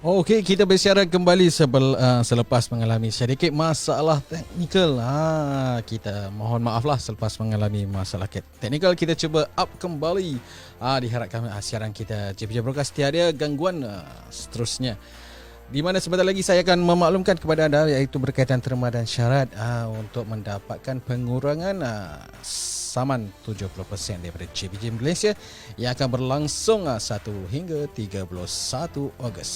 Okey, kita bersiaran kembali selepas mengalami sedikit masalah teknikal. Kita mohon maaflah selepas mengalami masalah teknikal. Kita cuba up kembali. Diharapkan siaran kita JPJ Broadcast tiada gangguan seterusnya. Di mana sebentar lagi saya akan memaklumkan kepada anda iaitu berkaitan terma dan syarat untuk mendapatkan pengurangan saman 70% daripada JPJ Malaysia yang akan berlangsung 1 hingga 31 Ogos.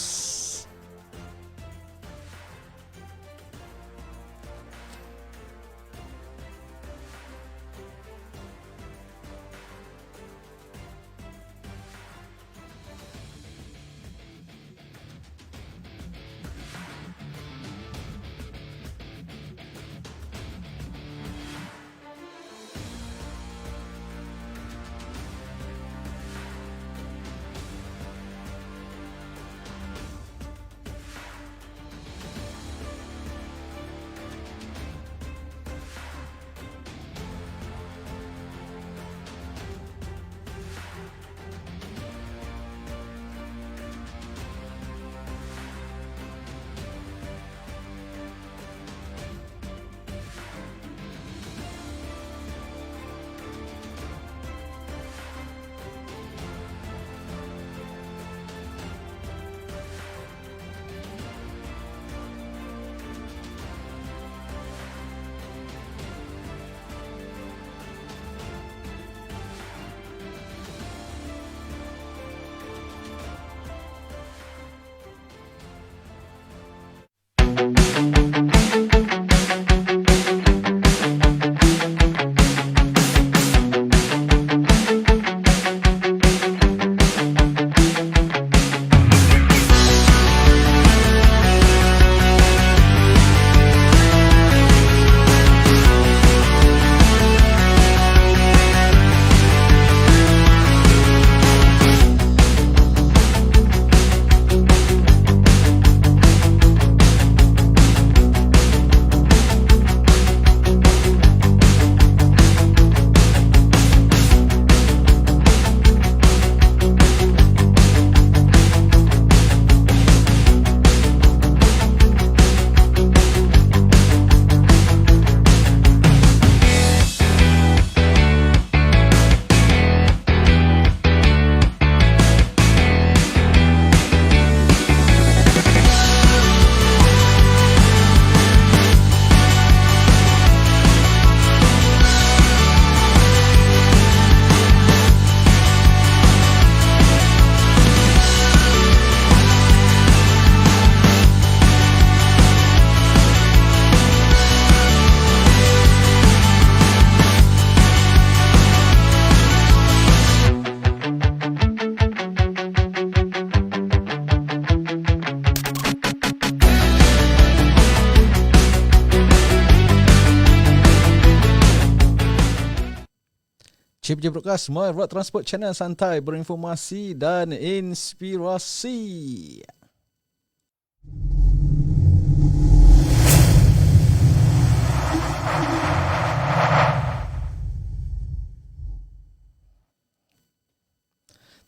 JPJ Broadcast, My Road Transport Channel santai berinformasi dan inspirasi.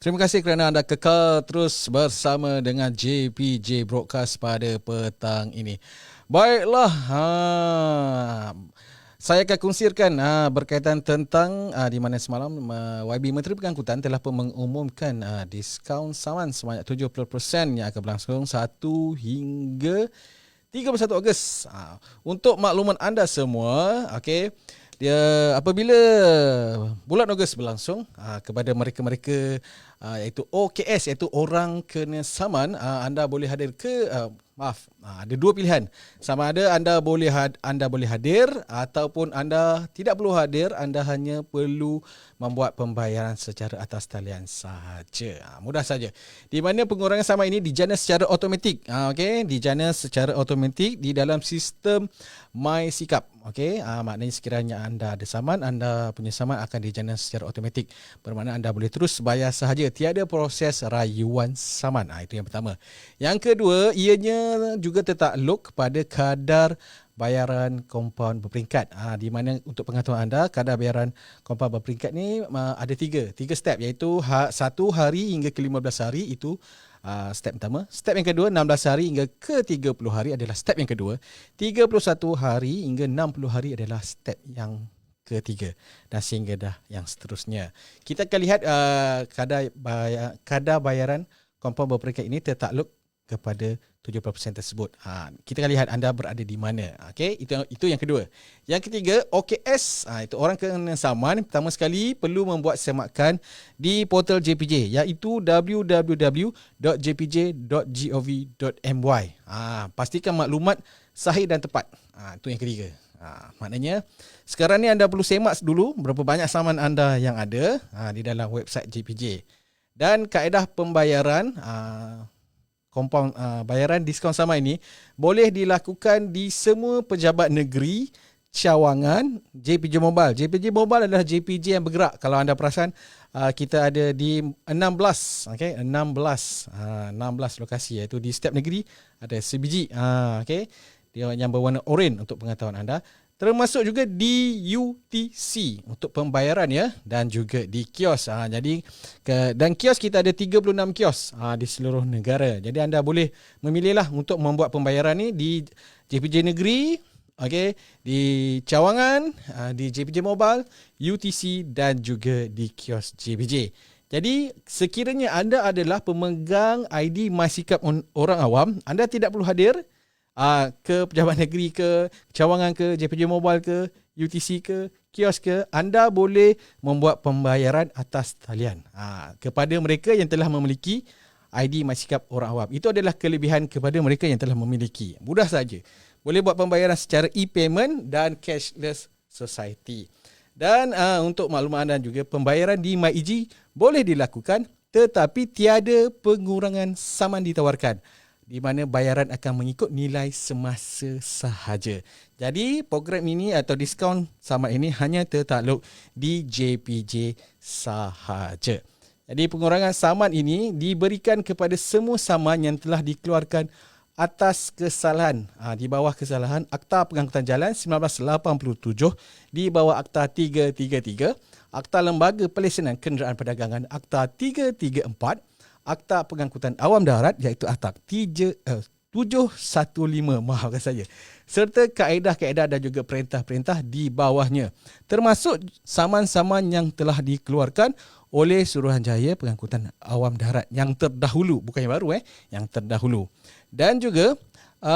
Terima kasih kerana anda kekal terus bersama dengan JPJ Broadcast pada petang ini. Baiklah, saya akan kongsikan berkaitan tentang di mana semalam YB Menteri Pengangkutan telah pun mengumumkan diskaun saman sebanyak 70% yang akan berlangsung 1 hingga 31 Ogos. Untuk makluman anda semua, okey, dia apabila bulan Ogos berlangsung kepada mereka-mereka iaitu OKS iaitu orang kena saman, anda boleh hadir ke ada dua pilihan. Sama ada anda boleh hadir ataupun anda tidak perlu hadir, anda hanya perlu membuat pembayaran secara atas talian sahaja. Mudah saja. Di mana pengurangan saman ini dijana secara automatik. Okey, dijana secara automatik di dalam sistem MySikap. Okey, maknanya sekiranya anda ada saman, anda punya saman akan dijana secara automatik. Bermakna anda boleh terus bayar sahaja, tiada proses rayuan saman. Itu yang pertama. Yang kedua, ianya juga tertakluk kepada kadar bayaran kompaun berperingkat. Di mana untuk pengetahuan anda, kadar bayaran kompaun berperingkat ni ada tiga step, iaitu 1 hari hingga ke 15 hari itu step pertama. Step yang kedua, 16 hari hingga ke 30 hari adalah step yang kedua. 31 hari hingga 60 hari adalah step yang ketiga, dan sehingga dah yang seterusnya. Kita akan lihat kadar bayaran kompaun berperingkat ini tertakluk kepada 70% tersebut. Kita akan lihat anda berada di mana. Okey, itu yang kedua. Yang ketiga, OKS, itu orang kena saman. Pertama sekali perlu membuat semakan di portal JPJ, iaitu www.jpj.gov.my. Pastikan maklumat sahih dan tepat. Itu yang ketiga. Maknanya sekarang ni anda perlu semak dulu berapa banyak saman anda yang ada di dalam website JPJ. Dan kaedah pembayaran kompaun bayaran diskaun saman ini boleh dilakukan di semua pejabat negeri, cawangan JPJ Mobile. JPJ Mobile adalah JPJ yang bergerak. Kalau anda perasan, kita ada di 16, 16 lokasi, iaitu di setiap negeri ada sebiji. Dia yang berwarna oranye untuk pengetahuan anda. Termasuk juga di UTC untuk pembayaran ya, dan juga di kios. Dan kios kita ada 36 kios di seluruh negara. Jadi anda boleh memilihlah untuk membuat pembayaran ni di JPJ Negeri, di Cawangan, di JPJ Mobile, UTC dan juga di kios JPJ. Jadi sekiranya anda adalah pemegang ID MySikap orang awam, anda tidak perlu hadir ke pejabat negeri ke, cawangan ke, JPJ Mobile ke, UTC ke, kios ke. Anda boleh membuat pembayaran atas talian kepada mereka yang telah memiliki ID MySikap orang awam. Itu adalah kelebihan kepada mereka yang telah memiliki. Mudah saja. Boleh buat pembayaran secara e-payment dan cashless society. Dan untuk maklumat anda juga, pembayaran di MyEG boleh dilakukan tetapi tiada pengurangan saman ditawarkan, di mana bayaran akan mengikut nilai semasa sahaja. Jadi program ini atau diskaun saman ini hanya tertakluk di JPJ sahaja. Jadi pengurangan saman ini diberikan kepada semua saman yang telah dikeluarkan atas kesalahan, di bawah kesalahan Akta Pengangkutan Jalan 1987, di bawah Akta 333, Akta Lembaga Pelesenan Kenderaan Perdagangan Akta 334, Akta Pengangkutan Awam Darat iaitu Akta 715, maafkan saya, serta kaedah-kaedah dan juga perintah-perintah di bawahnya, termasuk saman-saman yang telah dikeluarkan oleh Suruhanjaya Pengangkutan Awam Darat yang terdahulu, bukan yang baru, yang terdahulu. Dan juga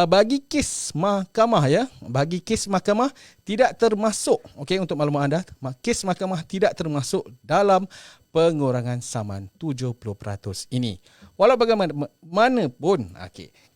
bagi kes mahkamah bagi kes mahkamah tidak termasuk, untuk maklumat anda, kes mahkamah tidak termasuk dalam pengurangan saman 70% ini. Walau bagaimanapun,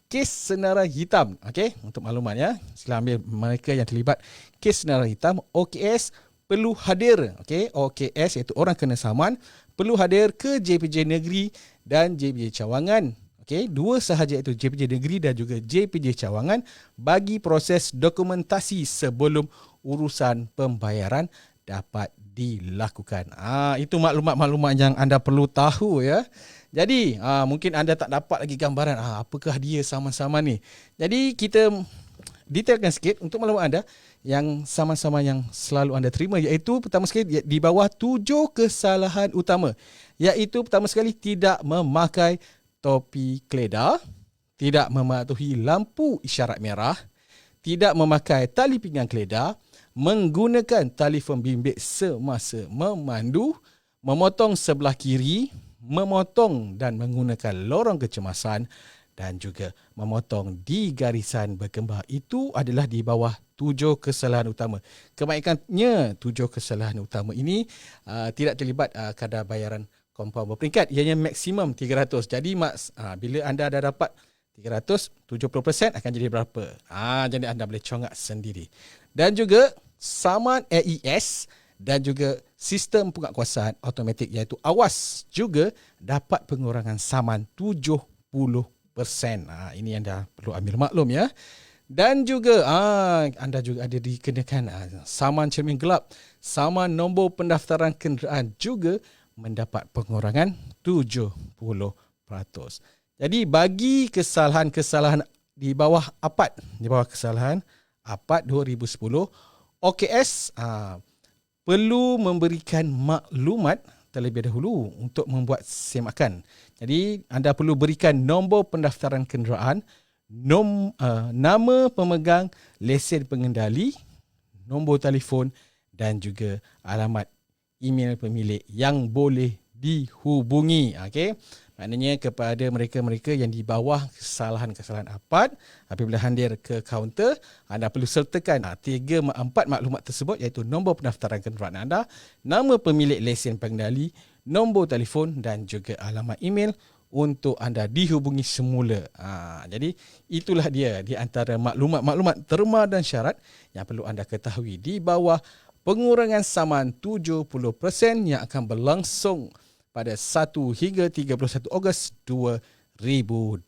kes senarai hitam, untuk maklumat sila ambil mereka yang terlibat kes senarai hitam, OKS perlu hadir, OKS iaitu orang kena saman perlu hadir ke JPJ Negeri dan JPJ Cawangan. Dua sahaja, iaitu JPJ Negeri dan juga JPJ Cawangan, bagi proses dokumentasi sebelum urusan pembayaran dapat dilakukan. Itu maklumat-maklumat yang anda perlu tahu ya. Jadi mungkin anda tak dapat lagi gambaran apakah dia sama-sama ni. Jadi kita detailkan sikit untuk maklumat anda yang sama-sama yang selalu anda terima, iaitu pertama sekali di bawah 7 kesalahan utama, iaitu pertama sekali tidak memakai topi keledar, tidak mematuhi lampu isyarat merah, tidak memakai tali pinggang keledar, menggunakan telefon bimbit semasa memandu, memotong sebelah kiri, memotong dan menggunakan lorong kecemasan, dan juga memotong di garisan berkembar. Itu adalah di bawah 7 kesalahan utama. Kebanyakannya 7 kesalahan utama ini tidak terlibat kadar bayaran kompaun berperingkat, ianya maksimum 300. Jadi bila anda dah dapat 300, 70% akan jadi berapa? Jadi anda boleh congak sendiri. Dan juga saman AES dan juga sistem penguatkuasaan automatik iaitu AWAS juga dapat pengurangan saman 70%. Ini anda perlu ambil maklum ya. Dan juga anda juga ada dikenakan saman cermin gelap, saman nombor pendaftaran kenderaan juga mendapat pengurangan 70%. Jadi bagi kesalahan-kesalahan di bawah APAD, di bawah kesalahan APAD 2010. OKS perlu memberikan maklumat terlebih dahulu untuk membuat semakan. Jadi anda perlu berikan nombor pendaftaran kenderaan, nama pemegang lesen pengendali, nombor telefon dan juga alamat email pemilik yang boleh dihubungi. Okey. Maknanya kepada mereka-mereka yang di bawah kesalahan-kesalahan APAD, apabila hadir ke kaunter, anda perlu sertakan 4 maklumat tersebut, iaitu nombor pendaftaran kenderaan anda, nama pemilik lesen pengendali, nombor telefon dan juga alamat email untuk anda dihubungi semula. Jadi itulah dia di antara maklumat-maklumat terma dan syarat yang perlu anda ketahui di bawah pengurangan saman 70% yang akan berlangsung pada 1 hingga 31 Ogos 2020.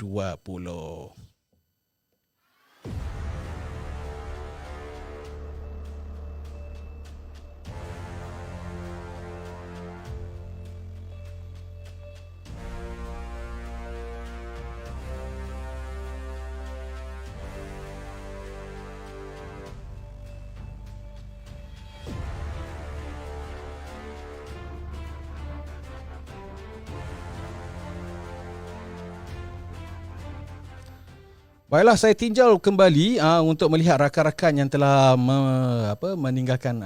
Baiklah, saya tinjau kembali untuk melihat rakan-rakan yang telah meninggalkan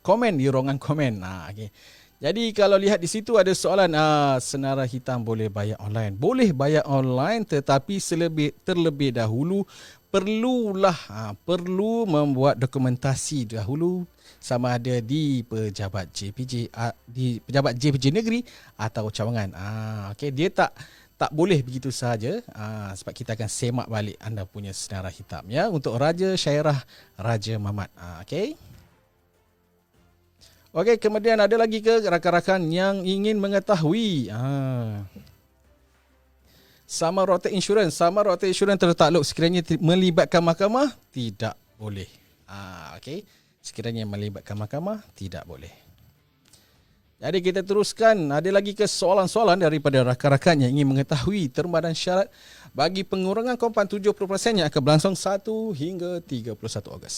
komen di ruangan komen. Okay. Jadi kalau lihat di situ ada soalan, senarai hitam boleh bayar online. Boleh bayar online, tetapi terlebih dahulu perlu membuat dokumentasi dahulu sama ada di pejabat JPJ negeri atau cawangan. Okay, dia tak boleh begitu sahaja, sebab kita akan semak balik anda punya senarai hitam ya untuk Raja Syairah Raja Mamat. Okey. Okey, kemudian ada lagi ke rakan-rakan yang ingin mengetahui Sama Rotate Insurance tertakluk sekiranya melibatkan mahkamah? Tidak boleh. Okey. Sekiranya melibatkan mahkamah, tidak boleh. Jadi kita teruskan, ada lagi ke soalan-soalan daripada rakan-rakan yang ingin mengetahui terma dan syarat bagi pengurangan kompan 70% yang akan berlangsung 1 hingga 31 Ogos.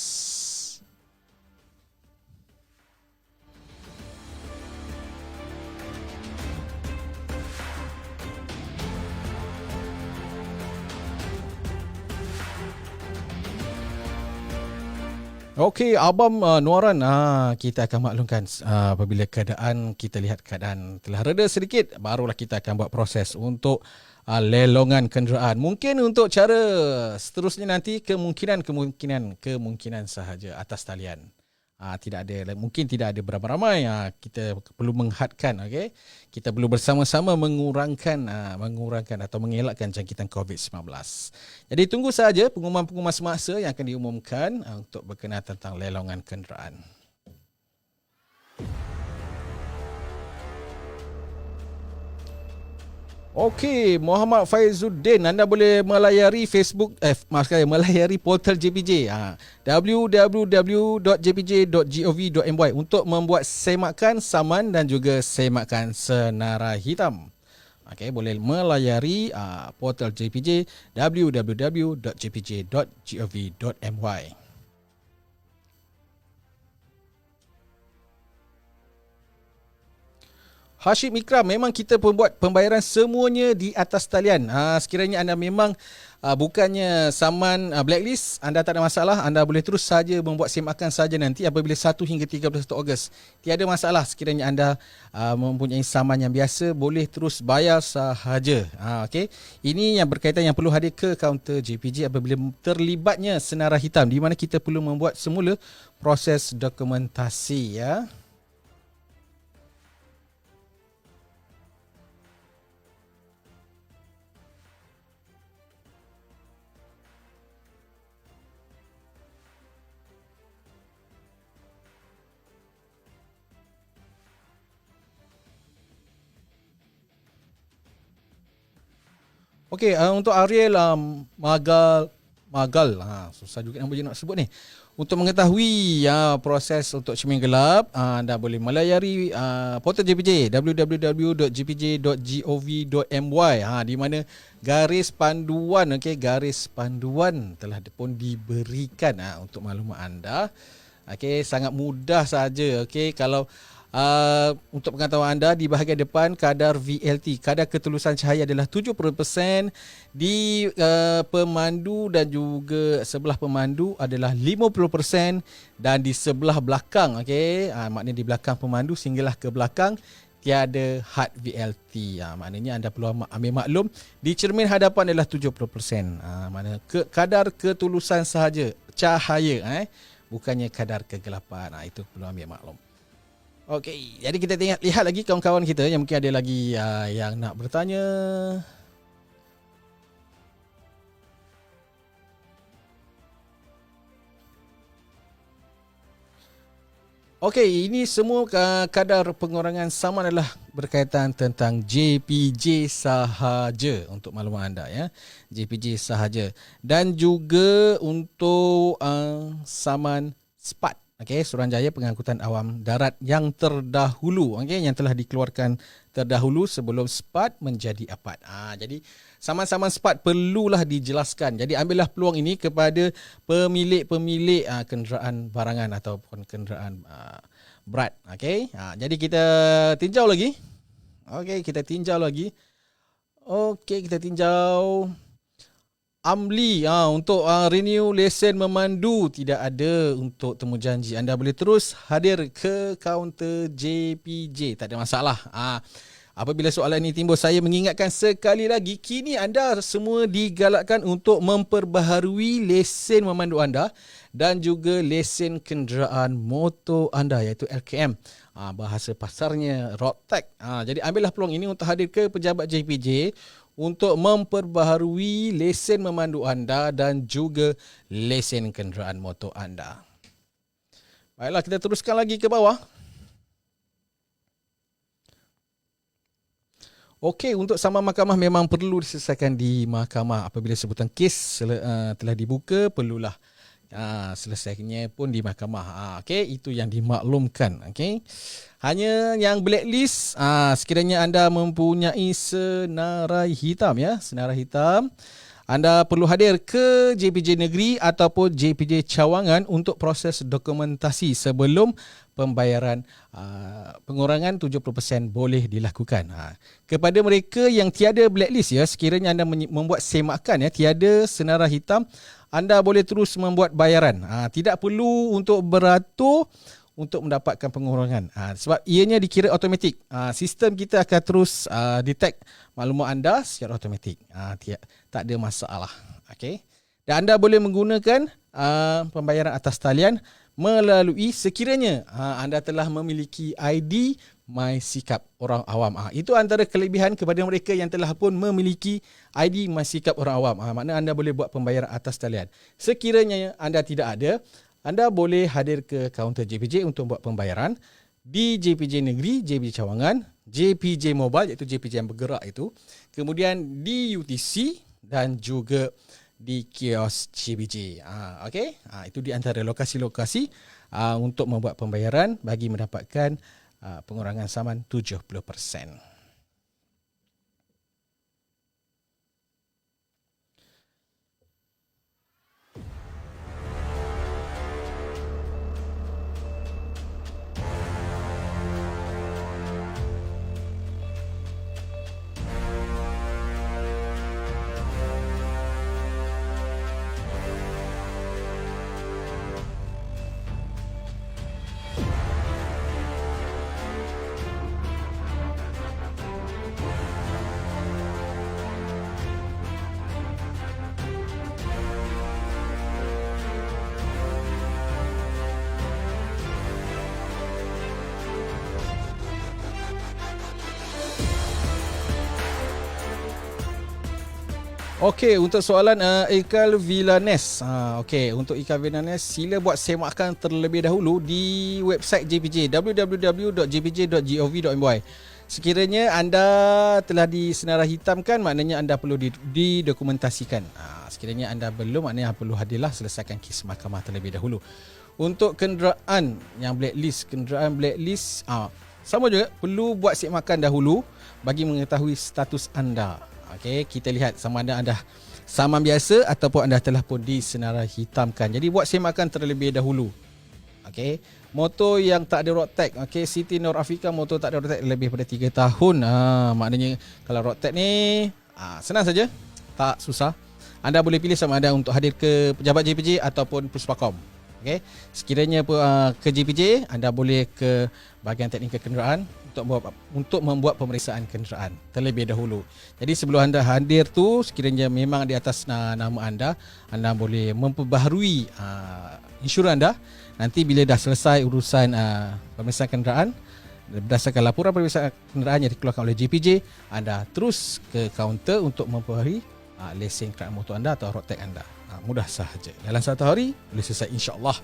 Okey, Abang Nuaran, kita akan maklumkan apabila kita lihat keadaan telah reda sedikit, barulah kita akan buat proses untuk lelongan kenderaan. Mungkin untuk cara seterusnya nanti kemungkinan sahaja atas talian. Mungkin tidak ada beramai-ramai. Kita perlu menghadkan, okey. Kita perlu bersama-sama mengurangkan atau mengelakkan jangkitan COVID-19. Jadi tunggu saja pengumuman-pengumuman semasa yang akan diumumkan untuk berkenaan tentang lelongan kenderaan. Okey, Muhammad Faizuddin, anda boleh melayari melayari portal JPJ www.jpj.gov.my untuk membuat semakan saman dan juga semakan senarai hitam. Okey, boleh melayari portal JPJ www.jpj.gov.my. Hashim Ikram, memang kita membuat pembayaran semuanya di atas talian. Sekiranya anda memang bukannya saman blacklist, anda tak ada masalah, anda boleh terus saja membuat semakan saja nanti apabila 1 hingga 31 Ogos. Tiada masalah sekiranya anda mempunyai saman yang biasa, boleh terus bayar sahaja. Okey. Ini yang berkaitan yang perlu hadir ke kaunter JPJ apabila terlibatnya senarai hitam, di mana kita perlu membuat semula proses dokumentasi ya. Okey, untuk Ariel Magal, susah juga nama dia nak sebut ni. Untuk mengetahui proses untuk cermin gelap, anda boleh melayari portal JPJ www.jpj.gov.my di mana garis panduan garis panduan telah pun diberikan untuk maklumat anda. Okey, sangat mudah saja. Okey, kalau untuk pengetahuan anda, di bahagian depan kadar VLT, kadar ketulusan cahaya adalah 70%, di pemandu dan juga sebelah pemandu adalah 50%, dan di sebelah belakang, maknanya di belakang pemandu sehinggalah ke belakang tiada had VLT. Maknanya anda perlu ambil maklum di cermin hadapan adalah 70%. Maknanya kadar ketulusan sahaja cahaya, bukannya kadar kegelapan. Itu perlu ambil maklum. Okey, jadi kita lihat lagi kawan-kawan kita yang mungkin ada lagi yang nak bertanya. Okey, ini semua kadar pengurangan saman adalah berkaitan tentang JPJ sahaja untuk maklumat anda ya. JPJ sahaja. Dan juga untuk saman SPAT. Suruhanjaya Pengangkutan Awam Darat yang terdahulu, yang telah dikeluarkan terdahulu sebelum SPAT menjadi APAT. Jadi saman-saman SPAT perlulah dijelaskan. Jadi ambillah peluang ini kepada pemilik kenderaan barangan ataupun kenderaan berat. Jadi kita tinjau lagi. Kita tinjau Amli untuk renew lesen memandu tidak ada untuk temujanji. Anda boleh terus hadir ke kaunter JPJ, tak ada masalah. Apabila soalan ini timbul, saya mengingatkan sekali lagi, kini anda semua digalakkan untuk memperbaharui lesen memandu anda dan juga lesen kenderaan motor anda, iaitu LKM. Bahasa pasarnya road tax. Jadi ambillah peluang ini untuk hadir ke pejabat JPJ untuk memperbaharui lesen memandu anda dan juga lesen kenderaan motor anda. Baiklah, kita teruskan lagi ke bawah. Okey, untuk saman mahkamah memang perlu diselesaikan di mahkamah. Apabila sebutan kes telah dibuka, perlulah selesainya pun di mahkamah. Itu yang dimaklumkan. Hanya yang blacklist, sekiranya anda mempunyai senarai hitam senarai hitam, anda perlu hadir ke JPJ Negeri ataupun JPJ Cawangan untuk proses dokumentasi sebelum pembayaran pengurangan 70% boleh dilakukan. Kepada mereka yang tiada blacklist sekiranya anda membuat semakan tiada senarai hitam, anda boleh terus membuat bayaran. Tidak perlu untuk beratur untuk mendapatkan pengurangan. Sebab ianya dikira automatik. Sistem kita akan terus detect maklumat anda secara automatik. Tak ada masalah. Dan anda boleh menggunakan pembayaran atas talian melalui sekiranya anda telah memiliki ID MySikap Orang Awam. Itu antara kelebihan kepada mereka yang telah pun memiliki ID MySikap Orang Awam. Maknanya anda boleh buat pembayaran atas talian. Sekiranya anda tidak ada, anda boleh hadir ke kaunter JPJ untuk buat pembayaran di JPJ Negeri, JPJ Cawangan, JPJ Mobile iaitu JPJ yang bergerak itu, kemudian di UTC dan juga di kios JPJ. Itu di antara lokasi-lokasi untuk membuat pembayaran bagi mendapatkan pengurangan saman 70%. Okey, untuk soalan Ikal Villanes. Untuk Ikal Villanes, sila buat semakan terlebih dahulu di website JPJ, www.jpj.gov.my. sekiranya anda telah disenarai hitamkan, maknanya anda perlu didokumentasikan. Sekiranya anda belum, maknanya perlu hadirlah, selesaikan kes mahkamah terlebih dahulu. Untuk kenderaan yang blacklist, sama juga perlu buat seksamakan dahulu bagi mengetahui status anda. Okey, kita lihat sama ada anda saman biasa ataupun anda telah pun disenarai hitamkan. Jadi buat seksamakan terlebih dahulu. Okey, motor yang tak ada road tag, okey, City North Africa motor tak ada road tag lebih pada 3 tahun. Maknanya kalau road tag ni senang saja, tak susah. Anda boleh pilih sama ada untuk hadir ke pejabat JPJ ataupun Puspakom. Okey, sekiranya ke JPJ, anda boleh ke bahagian teknikal kenderaan untuk membuat pemeriksaan kenderaan terlebih dahulu. Jadi sebelum anda hadir tu, sekiranya memang di atas nama anda boleh memperbaharui insurans anda. Nanti bila dah selesai urusan pemeriksaan kenderaan, berdasarkan laporan pemeriksaan kenderaan yang dikeluarkan oleh JPJ, anda terus ke kaunter untuk memperbaharui lesen kenderaan motor anda atau road tag anda. Mudah sahaja. Dalam 1 hari boleh selesai, insya-Allah.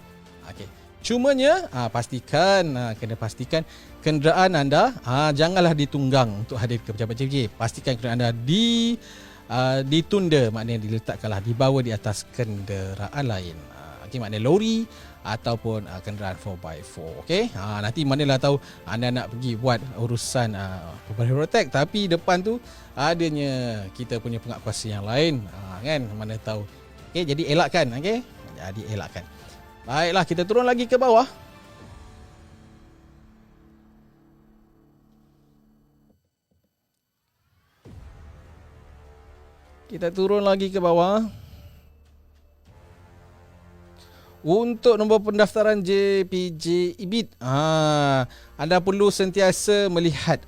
Okey. Cumanya kena pastikan kenderaan anda janganlah ditunggang untuk hadir ke pejabat JPJ. Pastikan kenderaan anda ditunda, maknanya diletakkanlah, dibawa di atas kenderaan lain. Okey, maknanya lori ataupun kenderaan 4x4. Okey. Nanti manalah tahu anda nak pergi buat urusan pembaharuan road tag, tapi depan tu adanya kita punya pengakuasa yang lain, kan, mana tahu. Okey, jadi elakkan. Okey, jadi elakkan. Baiklah, kita turun lagi ke bawah. Kita turun lagi ke bawah. Untuk nombor pendaftaran JPJ EBIT, anda perlu sentiasa melihat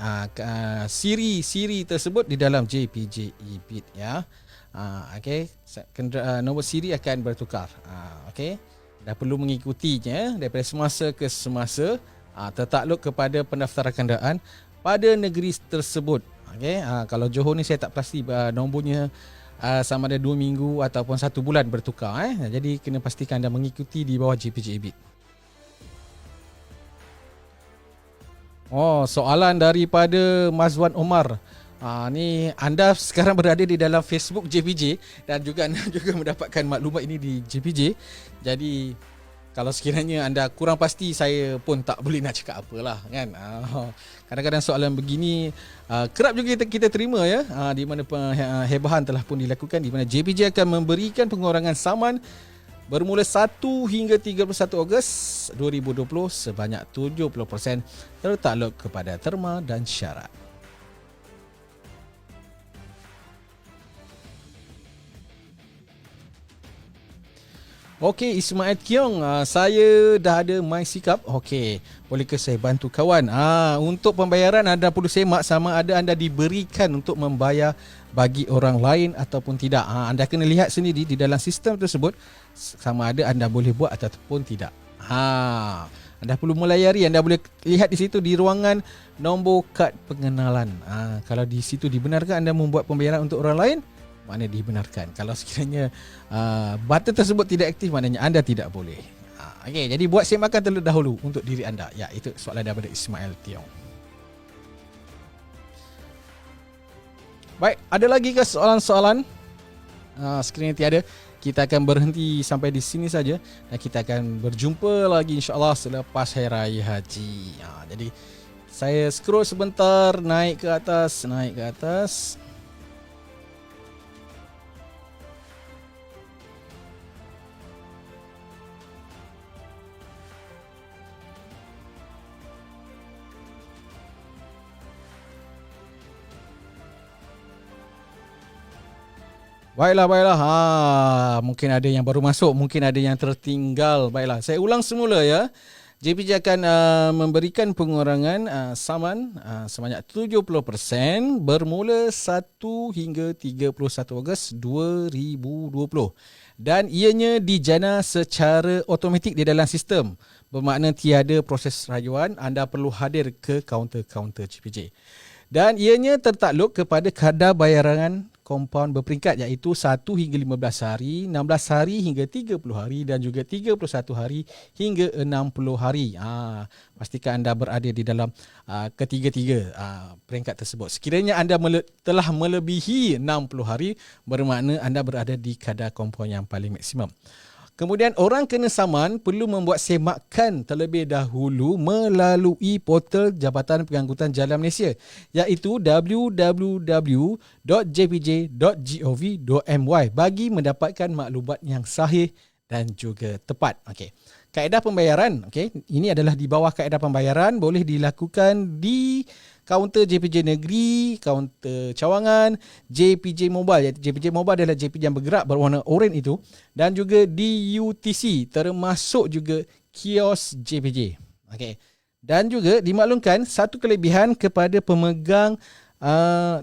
siri tersebut di dalam JPJ EBIT, ya. Okey, nombor siri akan bertukar. Okey, dah perlu mengikutinya daripada semasa ke semasa, tertakluk kepada pendaftaran kenderaan pada negeri tersebut. Okey, kalau Johor ni saya tak pasti nombornya sama ada 2 minggu ataupun 1 bulan bertukar. Jadi kena pastikan anda mengikuti di bawah JPJ EBIT. Soalan daripada Mazwan Omar. Ni anda sekarang berada di dalam Facebook JPJ dan juga anda juga mendapatkan maklumat ini di JPJ. Jadi kalau sekiranya anda kurang pasti, saya pun tak boleh nak cakap apalah, kan. Kadang-kadang soalan begini kerap juga kita terima, ya, di mana penghebahan telah pun dilakukan, di mana JPJ akan memberikan pengurangan saman bermula 1 hingga 31 Ogos 2020 sebanyak 70% tertakluk kepada terma dan syarat. Okey, Ismail Kiong, saya dah ada MySikap. Okey, bolehkah saya bantu kawan? Untuk pembayaran anda perlu semak sama ada anda diberikan untuk membayar bagi orang lain ataupun tidak. Anda kena lihat sendiri di dalam sistem tersebut sama ada anda boleh buat ataupun tidak. Anda perlu melayari, anda boleh lihat di situ di ruangan nombor kad pengenalan. Kalau di situ dibenarkan anda membuat pembayaran untuk orang lain, maknanya dibenarkan. Kalau sekiranya button tersebut tidak aktif, maknanya anda tidak boleh. Okey, jadi buat semakan terlebih dahulu untuk diri anda. Ya, itu soalan daripada Ismail Tiong. Baik, ada lagi ke soalan-soalan? Sekiranya tiada, kita akan berhenti sampai di sini saja dan kita akan berjumpa lagi insya-Allah selepas Hari Raya Haji. Jadi saya scroll sebentar, naik ke atas. Baiklah. Mungkin ada yang baru masuk, mungkin ada yang tertinggal. Baiklah, saya ulang semula, ya. JPJ akan memberikan pengurangan saman sebanyak 70% bermula 1 hingga 31 Ogos 2020. Dan ianya dijana secara automatik di dalam sistem. Bermakna tiada proses rayuan, anda perlu hadir ke kaunter-kaunter JPJ. Dan ianya tertakluk kepada kadar bayaran kompaun berperingkat iaitu 1 hingga 15 hari, 16 hari hingga 30 hari dan juga 31 hari hingga 60 hari. Pastikan anda berada di dalam ketiga-tiga peringkat tersebut. Sekiranya anda telah melebihi 60 hari, bermakna anda berada di kadar kompaun yang paling maksimum. Kemudian orang kena saman perlu membuat semakan terlebih dahulu melalui portal Jabatan Pengangkutan Jalan Malaysia iaitu www.jpj.gov.my bagi mendapatkan maklumat yang sahih dan juga tepat. Okey. Kaedah pembayaran, ini adalah di bawah kaedah pembayaran boleh dilakukan di kaunter JPJ Negeri, kaunter cawangan, JPJ Mobile. JPJ Mobile adalah JPJ yang bergerak berwarna oranye itu dan juga di UTC termasuk juga kios JPJ. Dan juga dimaklumkan satu kelebihan kepada pemegang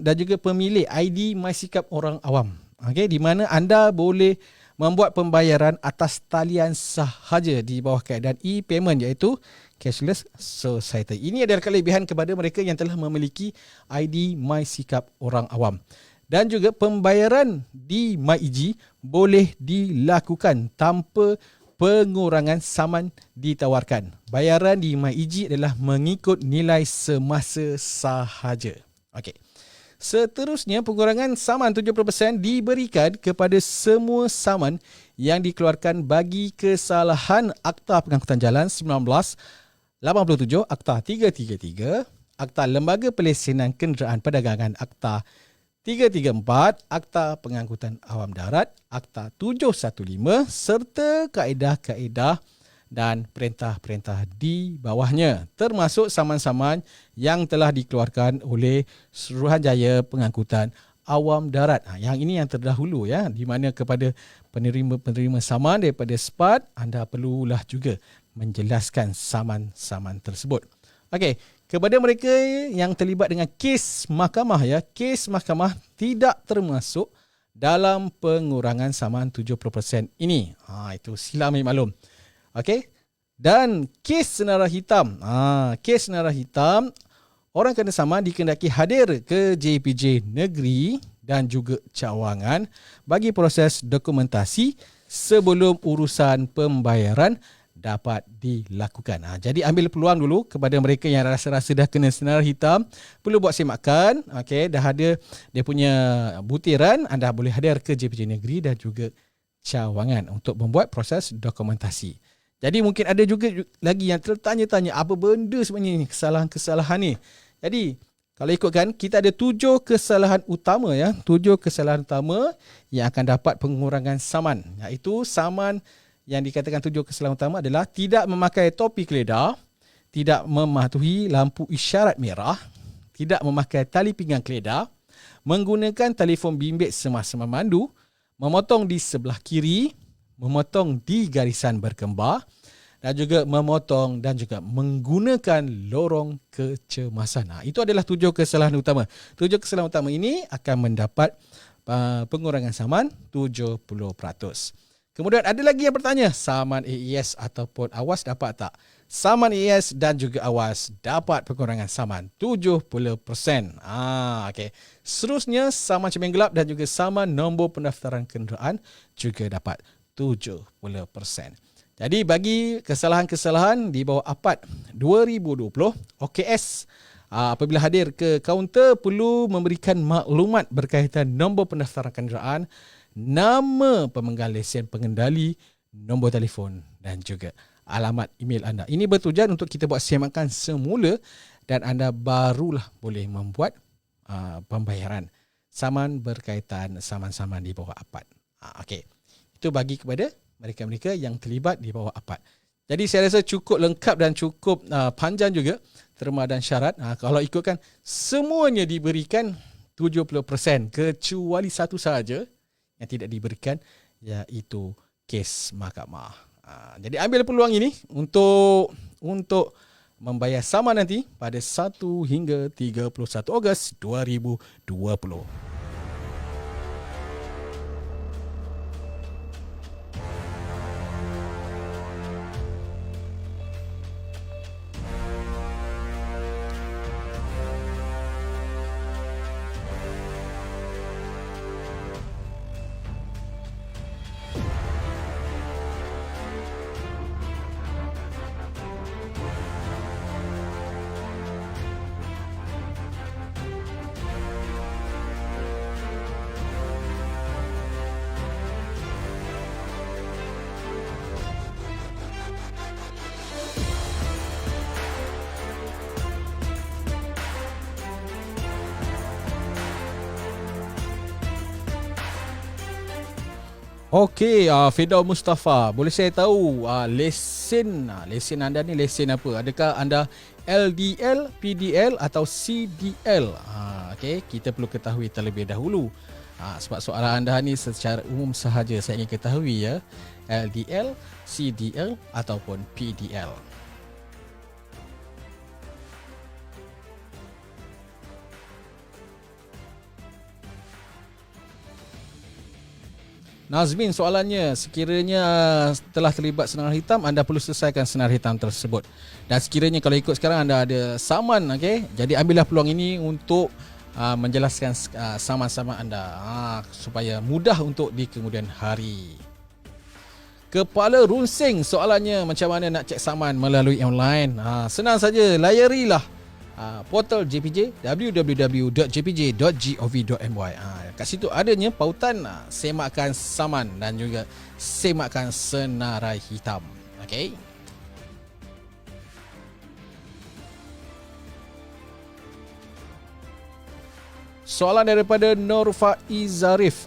dan juga pemilik ID MySikap Orang Awam. Di mana anda boleh membuat pembayaran atas talian sahaja di bawah keadaan e-payment iaitu Cashless Society. Ini adalah kelebihan kepada mereka yang telah memiliki ID MySikap Orang Awam. Dan juga pembayaran di MyEG boleh dilakukan tanpa pengurangan saman ditawarkan. Bayaran di MyEG adalah mengikut nilai semasa sahaja. Seterusnya, pengurangan saman 70% diberikan kepada semua saman yang dikeluarkan bagi kesalahan Akta Pengangkutan Jalan 1987, Akta 333, Akta Lembaga Pelesenan Kenderaan Perdagangan Akta 334, Akta Pengangkutan Awam Darat, Akta 715 serta kaedah-kaedah dan perintah-perintah di bawahnya, termasuk saman-saman yang telah dikeluarkan oleh Suruhanjaya Pengangkutan Awam Darat. Yang ini yang terdahulu di mana kepada penerima-penerima saman daripada SPAT, anda perlulah juga menjelaskan saman-saman tersebut. Kepada mereka yang terlibat dengan kes mahkamah kes mahkamah tidak termasuk dalam pengurangan saman 70% ini. Itu sila ambil maklum. Dan kes senarai hitam. Kes senarai hitam, orang kena saman dikehendaki hadir ke JPJ Negeri dan juga cawangan bagi proses dokumentasi sebelum urusan pembayaran dapat dilakukan. Jadi ambil peluang dulu kepada mereka yang rasa-rasa dah kena senarai hitam, perlu buat semakan, dah ada dia punya butiran, anda boleh hadir ke JPJ Negeri dan juga cawangan untuk membuat proses dokumentasi. Jadi mungkin ada juga lagi yang tertanya-tanya apa benda sebenarnya ni kesalahan-kesalahan ni. Jadi kalau ikutkan, kita ada 7 kesalahan utama 7 kesalahan utama yang akan dapat pengurangan saman. Iaitu saman yang dikatakan 7 kesalahan utama adalah tidak memakai topi keledar, tidak mematuhi lampu isyarat merah, tidak memakai tali pinggang keledar, menggunakan telefon bimbit semasa memandu, memotong di sebelah kiri, memotong di garisan berkembar dan juga memotong dan juga menggunakan lorong kecemasan. Itu adalah 7 kesalahan utama. 7 kesalahan utama ini akan mendapat pengurangan saman 70%. Kemudian ada lagi yang bertanya, saman AES ataupun AWAS dapat tak? Saman AES dan juga AWAS dapat pengurangan saman 70%. Seterusnya, saman cermin gelap dan juga saman nombor pendaftaran kenderaan juga dapat 70%. Jadi bagi kesalahan-kesalahan di bawah APAD 2020, OKS apabila hadir ke kaunter perlu memberikan maklumat berkaitan nombor pendaftaran kenderaan, nama pemegang lesen pengendali, nombor telefon dan juga alamat email anda. Ini bertujuan untuk kita buat semakan semula dan anda barulah boleh membuat pembayaran saman berkaitan saman-saman di bawah APAD. Itu bagi kepada mereka-mereka yang terlibat di bawah APAD. Jadi saya rasa cukup lengkap dan cukup panjang juga terma dan syarat. Kalau ikutkan semuanya diberikan 70% kecuali satu sahaja yang tidak diberikan, iaitu kes mahkamah. Jadi ambil peluang ini untuk membayar saman nanti pada 1 hingga 31 Ogos 2020. Okey, Firdaus Mustafa, boleh saya tahu lesen anda ni lesen apa? Adakah anda LDL, PDL atau CDL? Okey, kita perlu ketahui terlebih dahulu. Sebab soalan anda ni secara umum sahaja saya ingin ketahui ya. LDL, CDL ataupun PDL. Nazmin, soalannya, sekiranya telah terlibat senar hitam, anda perlu selesaikan senar hitam tersebut. Dan sekiranya kalau ikut sekarang anda ada saman, okey, jadi ambillah peluang ini untuk menjelaskan saman-saman anda supaya mudah untuk di kemudian hari. Kepala Runsing, soalannya, macam mana nak cek saman melalui online? Senang saja, layarilah portal JPJ, www.jpj.gov.my. Kat situ adanya pautan semakan saman dan juga semakan senarai hitam. Okey. Soalan daripada Nur Faiz Zarif.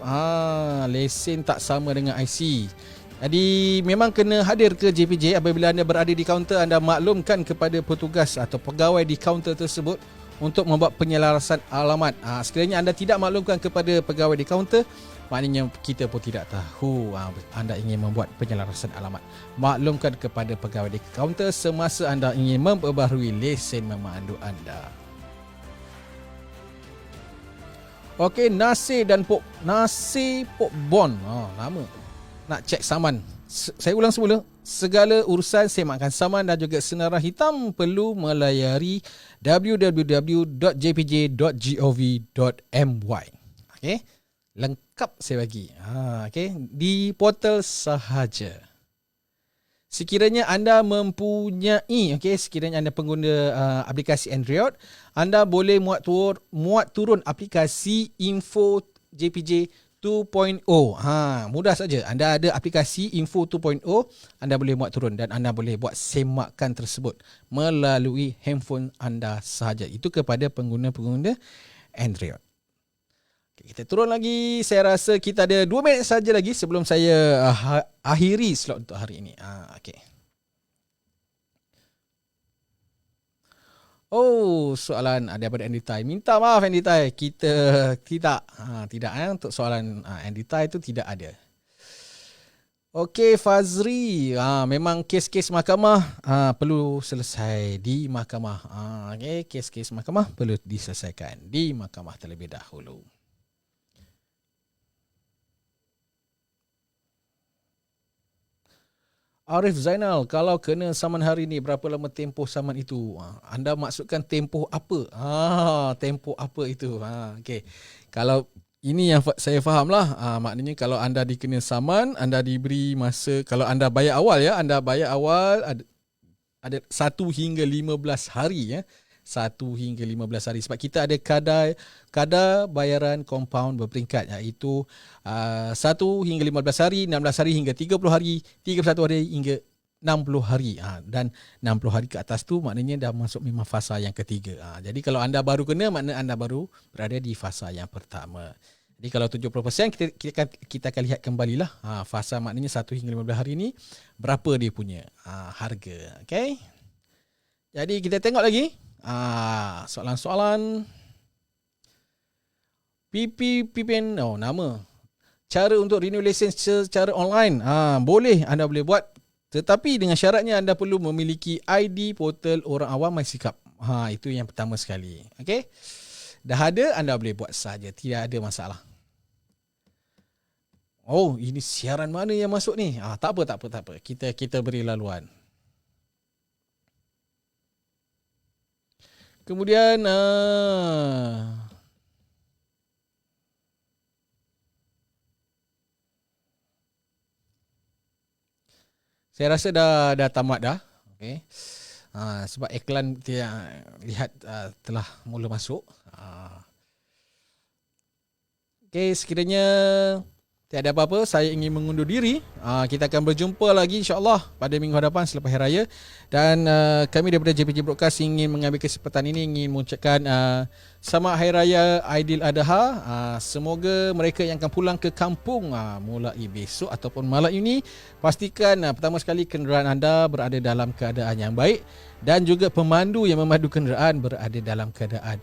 Lesen tak sama dengan IC. Jadi memang kena hadir ke JPJ. Apabila anda berada di kaunter, anda maklumkan kepada petugas atau pegawai di kaunter tersebut untuk membuat penyelarasan alamat. Sekiranya anda tidak maklumkan kepada pegawai di kaunter, maknanya kita pun tidak tahu anda ingin membuat penyelarasan alamat. Maklumkan kepada pegawai di kaunter semasa anda ingin memperbaharui lesen memandu anda. Okey, Nasir Pok Bon. Nama. Nak cek saman. Saya ulang semula. Segala urusan semakan saman dan juga senarai hitam perlu melayari www.jpj.gov.my. Okey. Lengkap saya bagi. Okey, di portal sahaja. Sekiranya anda mempunyai, sekiranya anda pengguna aplikasi Android, anda boleh muat turun aplikasi Info JPJ 2.0. Mudah saja. Anda ada aplikasi Info 2.0, anda boleh buat turun dan anda boleh buat semakan tersebut melalui handphone anda sahaja. Itu kepada pengguna-pengguna Android. Okay, kita turun lagi. Saya rasa kita ada 2 minit saja lagi sebelum saya akhiri slot untuk hari ini. Okey. Soalan daripada Andy Tai. Minta maaf Andy Tai, kita tidak untuk soalan Andy Tai itu tidak ada. Okey, Fazri, memang kes-kes mahkamah perlu selesai di mahkamah. Okey, kes-kes mahkamah perlu diselesaikan di mahkamah terlebih dahulu. Arif Zainal, kalau kena saman hari ni, berapa lama tempoh saman itu? Anda maksudkan tempoh apa? Tempoh apa itu? Okey. Kalau ini yang saya fahamlah, maknanya kalau anda dikena saman, anda diberi masa, kalau anda bayar awal ya, anda bayar awal ada 1 hingga 15 hari ya. 1 hingga 15 hari sebab kita ada kadar bayaran kompaun berperingkat, iaitu 1 hingga 15 hari, 16 hari hingga 30 hari, 31 hari hingga 60 hari. Dan 60 hari ke atas tu maknanya dah masuk memang fasa yang ketiga. Jadi kalau anda baru kena, maknanya anda baru berada di fasa yang pertama. Jadi kalau 70% kita akan lihat kembalilah fasa, maknanya 1 hingga 15 hari ni berapa dia punya harga. Okey. Jadi kita tengok lagi soalan-soalan. PPN, nama. Cara untuk renew license secara online. Boleh, anda boleh buat, tetapi dengan syaratnya anda perlu memiliki ID portal orang awam MySikap. Itu yang pertama sekali. Okey. Dah ada, anda boleh buat saja, tidak ada masalah. Ini siaran mana yang masuk ni? Tak apa. Kita beri laluan. Kemudian saya rasa dah tamat dah. Okey. Sebab iklan dia lihat telah mula masuk. Okey, sekiranya Tiada apa-apa, saya ingin mengundur diri. Kita akan berjumpa lagi insya-Allah pada minggu hadapan selepas Hari Raya. Dan kami daripada JPJ Broadcast ingin mengambil kesempatan ini ingin mengucapkan selamat Hari Raya Aidiladha. Semoga mereka yang akan pulang ke kampung mulai besok ataupun malam ini, pastikan pertama sekali kenderaan anda berada dalam keadaan yang baik dan juga pemandu yang memandu kenderaan berada dalam keadaan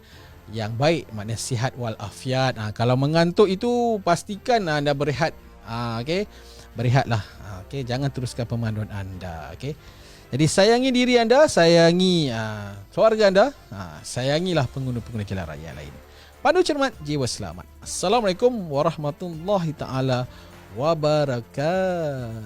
yang baik, maknanya sihat walafiat. Kalau mengantuk itu pastikan anda berehat. Okey, berehatlah. Okey, jangan teruskan pemanduan anda. Okey. Jadi sayangi diri anda, sayangi keluarga anda, sayangilah pengguna-pengguna jalan raya lain. Pandu cermat, jiwa selamat. Assalamualaikum warahmatullahi taala wabarakatuh.